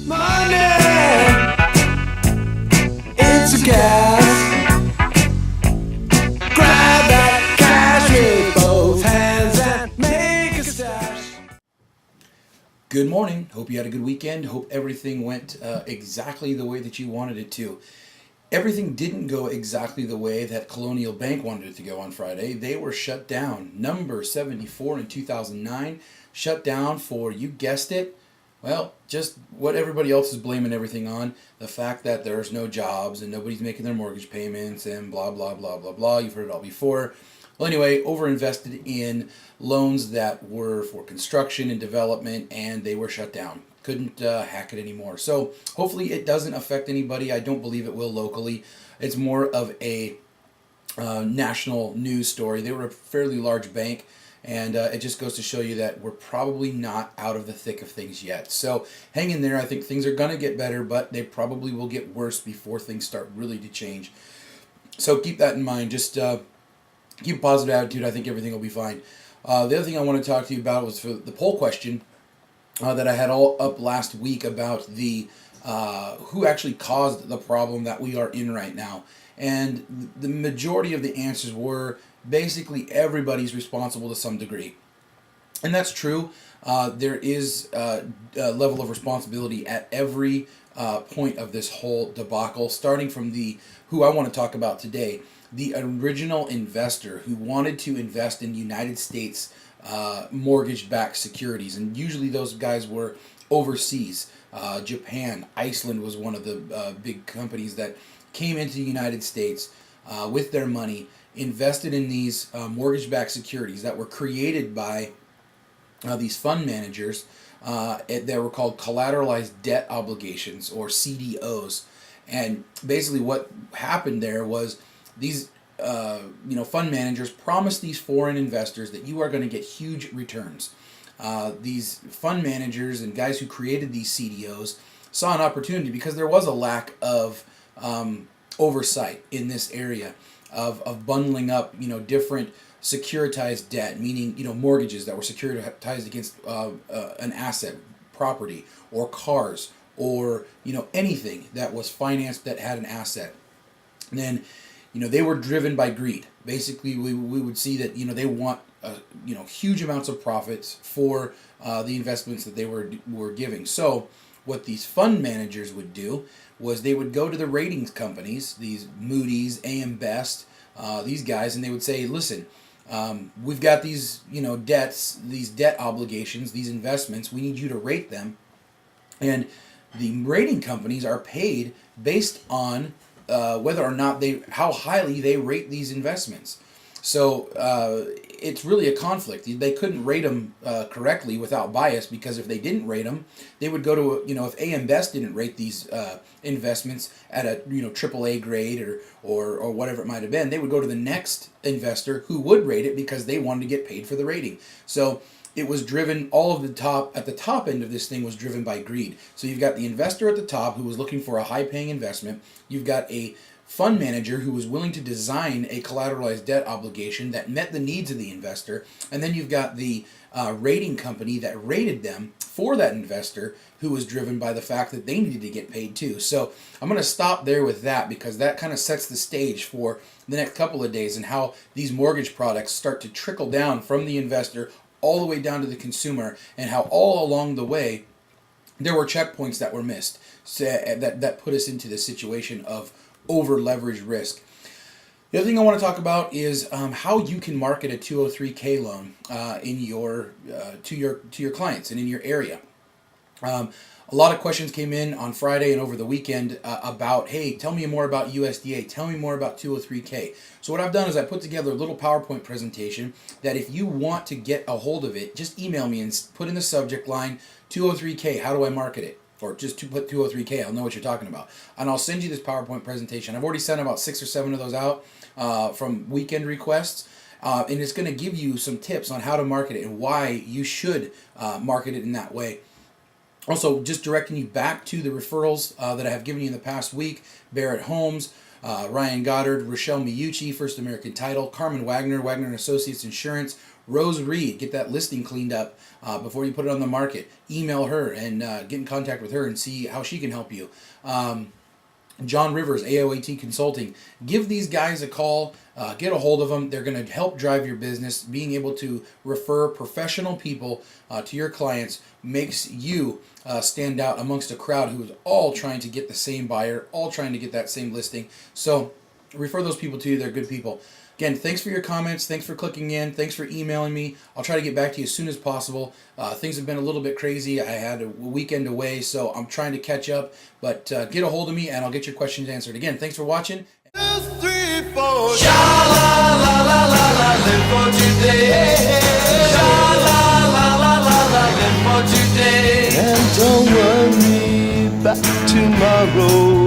Money, it's a gas. Grab that cash with both hands and make a stash. Good morning. Hope you had a good weekend. Hope everything went exactly the way that you wanted it to. Everything didn't go exactly the way that Colonial Bank wanted it to go on Friday. They were shut down. Number 74 in 2009, shut down for, you guessed it, well, just what everybody else is blaming everything on. The fact that there's no jobs and nobody's making their mortgage payments and blah, blah, blah, blah, blah. You've heard it all before. Well, anyway, overinvested in loans that were for construction and development, and they were shut down. Couldn't hack it anymore. So hopefully it doesn't affect anybody. I don't believe it will locally. It's more of a national news story. They were a fairly large bank, and it just goes to show you that we're probably not out of the thick of things yet. So hang in there. I think things are going to get better, but they probably will get worse before things start really to change. So keep that in mind. Just keep a positive attitude. I think everything will be fine. The other thing I want to talk to you about was for the poll question that I had all up last week about the who actually caused the problem that we are in right now. And the majority of the answers were basically everybody's responsible to some degree. And that's true. There is a level of responsibility at every point of this whole debacle, starting from who I want to talk about today, the original investor who wanted to invest in United States mortgage-backed securities. And usually those guys were overseas. Japan, Iceland was one of the big companies that came into the United States with their money, invested in these mortgage-backed securities that were created by these fund managers that were called collateralized debt obligations, or CDOs. And basically what happened there was these fund managers promised these foreign investors that you are going to get huge returns. These fund managers and guys who created these CDOs saw an opportunity because there was a lack of oversight in this area of bundling up different securitized debt, meaning mortgages that were securitized against an asset, property, or cars, or anything that was financed that had an asset. And then they were driven by greed. Basically, we would see that they want huge amounts of profits for the investments that they were giving. So what these fund managers would do was they would go to the ratings companies, these Moody's, AM Best, these guys, and they would say, listen, we've got these debts, these debt obligations, these investments. We need you to rate them, and the rating companies are paid based on whether or not how highly they rate these investments. So it's really a conflict. They couldn't rate them correctly without bias, because if they didn't rate them, they would go to if AM Best didn't rate these investments at a AAA grade or whatever it might have been, they would go to the next investor who would rate it because they wanted to get paid for the rating. So it was driven, at the top end of this thing was driven by greed. So you've got the investor at the top who was looking for a high-paying investment. You've got a fund manager who was willing to design a collateralized debt obligation that met the needs of the investor. And then you've got the rating company that rated them for that investor, who was driven by the fact that they needed to get paid too. So I'm going to stop there with that, because that kind of sets the stage for the next couple of days and how these mortgage products start to trickle down from the investor all the way down to the consumer, and how all along the way there were checkpoints that were missed, that put us into this situation of over-leveraged risk. The other thing I want to talk about is how you can market a 203k loan to your clients and in your area. A lot of questions came in on Friday and over the weekend about, hey, tell me more about USDA, tell me more about 203k. So what I've done is I put together a little PowerPoint presentation that if you want to get a hold of it, just email me and put in the subject line 203k, how do I market it? Or just to put 203k, I'll know what you're talking about. And I'll send you this PowerPoint presentation. I've already sent about 6 or 7 of those out from weekend requests. And it's going to give you some tips on how to market it and why you should market it in that way. Also, just directing you back to the referrals that I have given you in the past week. Barrett Holmes, Ryan Goddard, Rochelle Miucci, First American Title, Carmen Wagner, Wagner & Associates Insurance, Rose Reed, get that listing cleaned up before you put it on the market. Email her and get in contact with her and see how she can help you. John Rivers, AOAT Consulting. Give these guys a call. Get a hold of them. They're going to help drive your business. Being able to refer professional people to your clients makes you stand out amongst a crowd who is all trying to get the same buyer, all trying to get that same listing. So refer those people to you. They're good people. Again, thanks for your comments. Thanks for clicking in. Thanks for emailing me. I'll try to get back to you as soon as possible. Things have been a little bit crazy. I had a weekend away, so I'm trying to catch up. But get a hold of me, and I'll get your questions answered. Again, thanks for watching. 2, 3, 4. Sha la la la la la, live for today. Sha la la la la la, live for today. And don't worry about tomorrow.